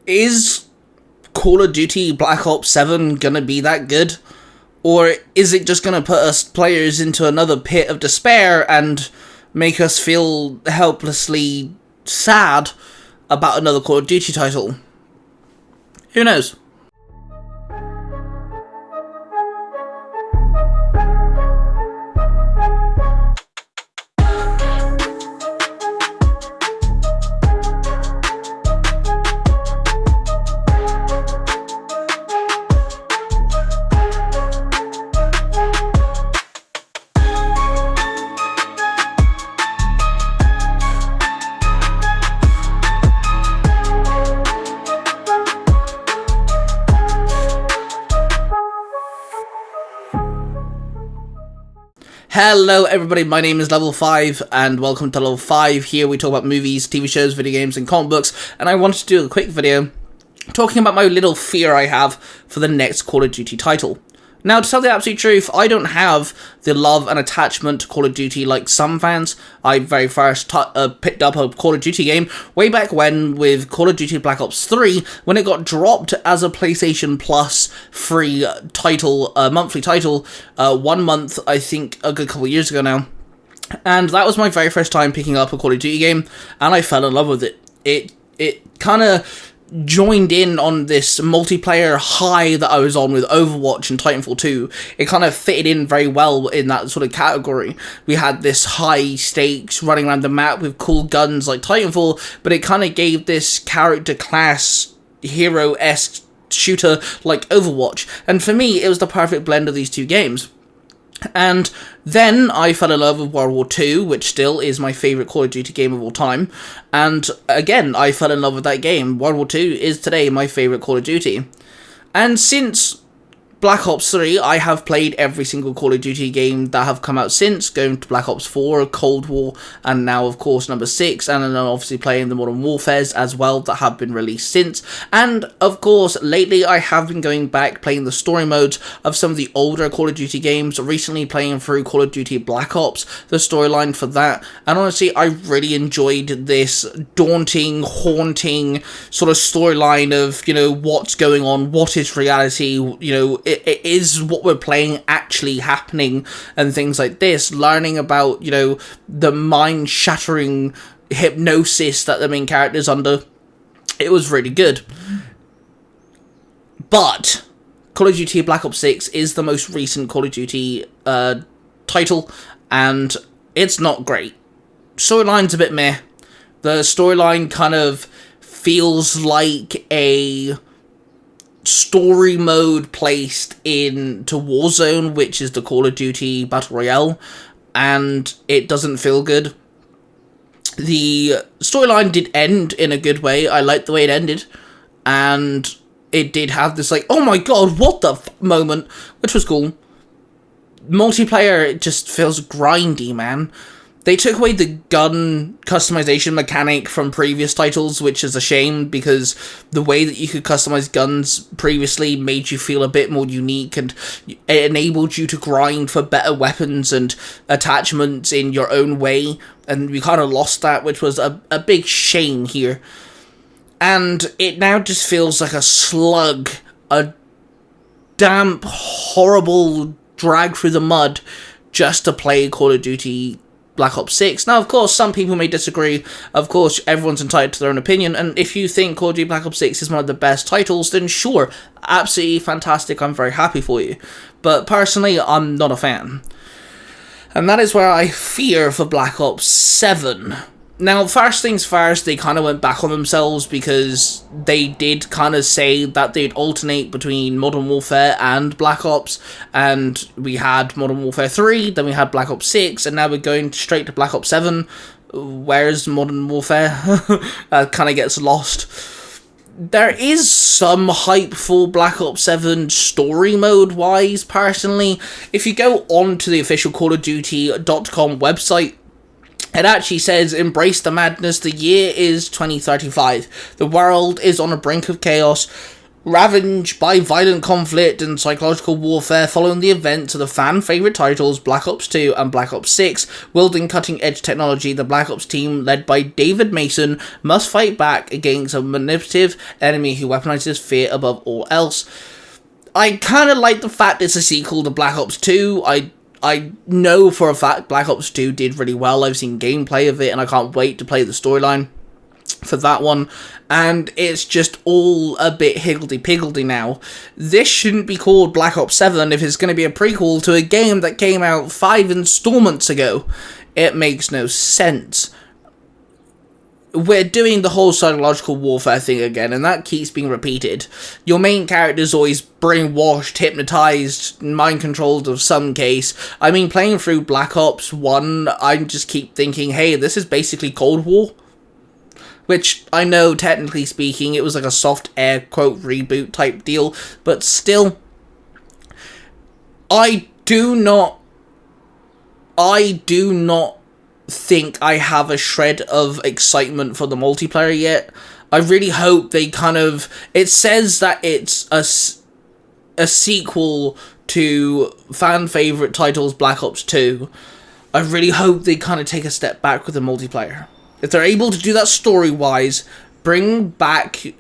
is Call of Duty Black Ops 7 gonna be that good? Or is it just gonna put us players into another pit of despair and make us feel helplessly sad about another Call of Duty title? Who knows? Hello everybody, my name is Level 5 and welcome to Level 5. Here we talk about movies, TV shows, video games and comic books, and I wanted to do a quick video talking about my little fear I have for the next Call of Duty title. Now, to tell the absolute truth, I don't have the love and attachment to Call of Duty like some fans. I very first picked up a Call of Duty game way back when with Call of Duty Black Ops 3, when it got dropped as a PlayStation Plus free title, monthly title, 1 month, I think, a good couple of years ago now. And that was my very first time picking up a Call of Duty game, and I fell in love with it. It kind of joined in on this multiplayer high that I was on with Overwatch and Titanfall 2. It kind of fitted in very well in that sort of category. We had this high stakes running around the map with cool guns like Titanfall, but it kind of gave this character class hero-esque shooter like Overwatch. And for me, it was the perfect blend of these two games. And then I fell in love with World War II, which still is my favourite Call of Duty game of all time. And again, I fell in love with that game. World War II is today my favourite Call of Duty. And since Black Ops 3, I have played every single Call of Duty game that have come out since, going to Black Ops 4, Cold War, and now, of course, number 6, and then obviously playing the Modern Warfares as well that have been released since. And, of course, lately I have been going back playing the story modes of some of the older Call of Duty games, recently playing through Call of Duty Black Ops, the storyline for that, and honestly, I really enjoyed this daunting, haunting sort of storyline of, you know, what's going on, what is reality, you know, it is what we're playing actually happening and things like this, learning about, you know, the mind-shattering hypnosis that the main character's under. It was really good. But Call of Duty Black Ops 6 is the most recent Call of Duty title, and it's not great. Storyline's a bit meh. The storyline kind of feels like a story mode placed into Warzone, which is the Call of Duty Battle Royale, and it doesn't feel good. The storyline did end in a good way. I liked the way it ended, and it did have this like, oh my god, what the moment, which was cool. Multiplayer, it just feels grindy, man. They took away the gun customization mechanic from previous titles, which is a shame, because the way that you could customize guns previously made you feel a bit more unique, and it enabled you to grind for better weapons and attachments in your own way, and we kind of lost that, which was a big shame here. And it now just feels like a slug, a damp, horrible drag through the mud just to play Call of Duty Black Ops 6. Now, of course, some people may disagree. Of course, everyone's entitled to their own opinion, and if you think Call of Duty Black Ops 6 is one of the best titles, then sure, absolutely fantastic, I'm very happy for you. But personally, I'm not a fan. And that is where I fear for Black Ops 7. Now, first things first, they kind of went back on themselves because they did kind of say that they'd alternate between Modern Warfare and Black Ops, and we had Modern Warfare 3, then we had Black Ops 6, and now we're going straight to Black Ops 7. Where's Modern Warfare? Kind of gets lost. There is some hype for Black Ops 7 story mode wise, personally. If you go on to the official CallOfDuty.com website, it actually says, embrace the madness, the year is 2035. The world is on the brink of chaos. Ravaged by violent conflict and psychological warfare following the events of the fan-favourite titles Black Ops 2 and Black Ops 6, wielding cutting-edge technology, the Black Ops team, led by David Mason, must fight back against a manipulative enemy who weaponizes fear above all else. I kind of like the fact it's a sequel to Black Ops 2. I know for a fact Black Ops 2 did really well. I've seen gameplay of it, and I can't wait to play the storyline for that one, and it's just all a bit higgledy-piggledy now. This shouldn't be called Black Ops 7 if it's going to be a prequel to a game that came out 5 installments ago. It makes no sense. We're doing the whole psychological warfare thing again, and that keeps being repeated. Your main character is always brainwashed, hypnotized, mind-controlled of some case. I mean, playing through Black Ops 1, I just keep thinking, hey, this is basically Cold War. Which, I know, technically speaking, it was like a soft air quote reboot type deal, but still, I do not think I have a shred of excitement for the multiplayer yet. I really hope they it says that it's a sequel to fan-favourite titles Black Ops 2. I really hope they take a step back with the multiplayer. If they're able to do that story-wise, bring back...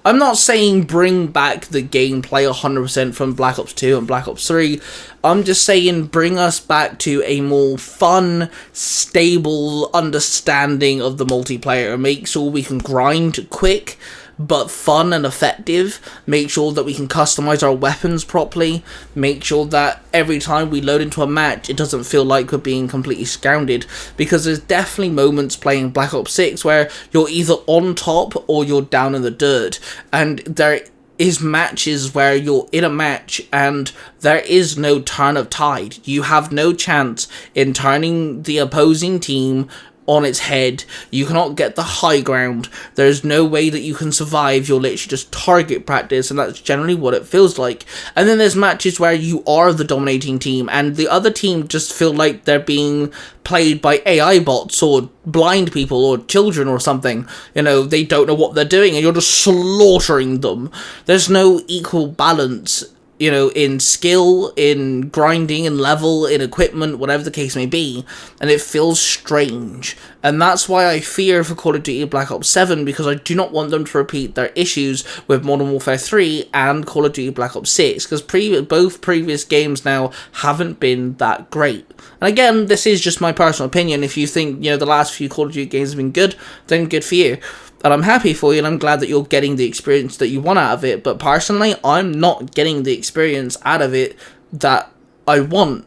I'm not saying bring back the gameplay 100% from Black Ops 2 and Black Ops 3. I'm just saying bring us back to a more fun, stable understanding of the multiplayer. Make sure we can grind quick, but fun and effective. Make sure that we can customize our weapons properly. Make sure that every time we load into a match, it doesn't feel like we're being completely scounded. Because there's definitely moments playing Black Ops 6 where you're either on top or you're down in the dirt. And there is matches where you're in a match and there is no turn of tide. You have no chance in turning the opposing team on its head. You cannot get the high ground. There's no way that you can survive. You're literally just target practice, and that's generally what it feels like. And then there's matches where you are the dominating team and the other team just feel like they're being played by AI bots or blind people or children or something. You know, they don't know what they're doing and you're just slaughtering them. There's no equal balance, you know, in skill, in grinding, in level, in equipment, whatever the case may be, and it feels strange. And that's why I fear for Call of Duty Black Ops 7, because I do not want them to repeat their issues with Modern Warfare 3 and Call of Duty Black Ops 6, because both previous games now haven't been that great. And again, this is just my personal opinion. If you think, you know, the last few Call of Duty games have been good, then good for you. And I'm happy for you, and I'm glad that you're getting the experience that you want out of it. But personally, I'm not getting the experience out of it that I want.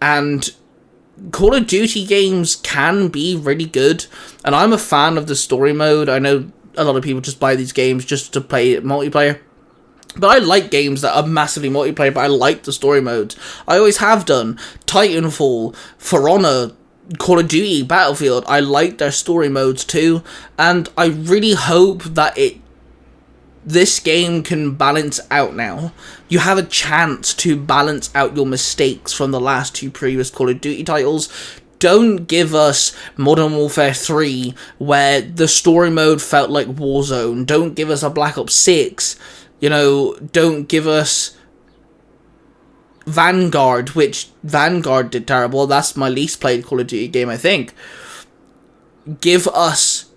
And Call of Duty games can be really good, and I'm a fan of the story mode. I know a lot of people just buy these games just to play multiplayer. But I like games that are massively multiplayer, but I like the story modes. I always have done. Titanfall, For Honor, Call of Duty, Battlefield, I like their story modes too, and I really hope that this game can balance out now. You have a chance to balance out your mistakes from the last two previous Call of Duty titles. Don't give us Modern Warfare 3, where the story mode felt like Warzone. Don't give us a Black Ops 6, you know, don't give us Vanguard, which Vanguard did terrible. That's my least played Call of Duty game, I think. Give us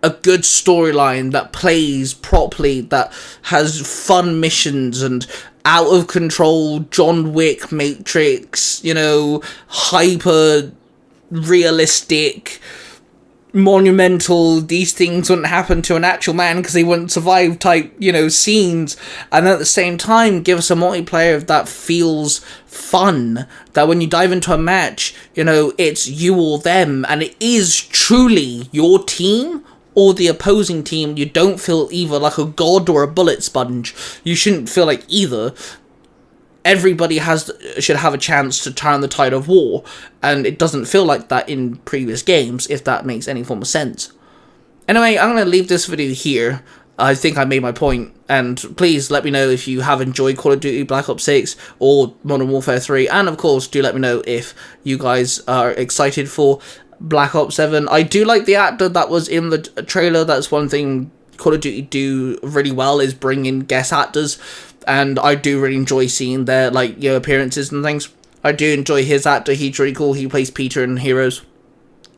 a good storyline that plays properly, that has fun missions and out of control John Wick Matrix, you know, hyper realistic, monumental, these things wouldn't happen to an actual man because they wouldn't survive type, you know, scenes. And at the same time, give us a multiplayer that feels fun, that when you dive into a match, you know, it's you or them, and it is truly your team or the opposing team. You don't feel either like a god or a bullet sponge. You shouldn't feel like either. Everybody should have a chance to turn the tide of war, and it doesn't feel like that in previous games, if that makes any form of sense. Anyway, I'm going to leave this video here. I think I made my point, and please let me know if you have enjoyed Call of Duty Black Ops 6 or Modern Warfare 3, and of course, do let me know if you guys are excited for Black Ops 7. I do like the actor that was in the trailer. That's one thing Call of Duty do really well is bring in guest actors, and I do really enjoy seeing their appearances and things. I do enjoy his actor. He's really cool. He plays Peter in Heroes.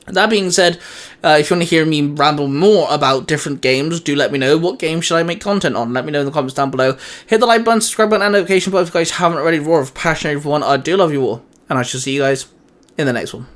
That being said, if you want to hear me ramble more about different games, do let me know. What games should I make content on? Let me know in the comments down below. Hit the like button, subscribe button, and notification button if you guys haven't already. Roar of passion, everyone. I do love you all, and I shall see you guys in the next one.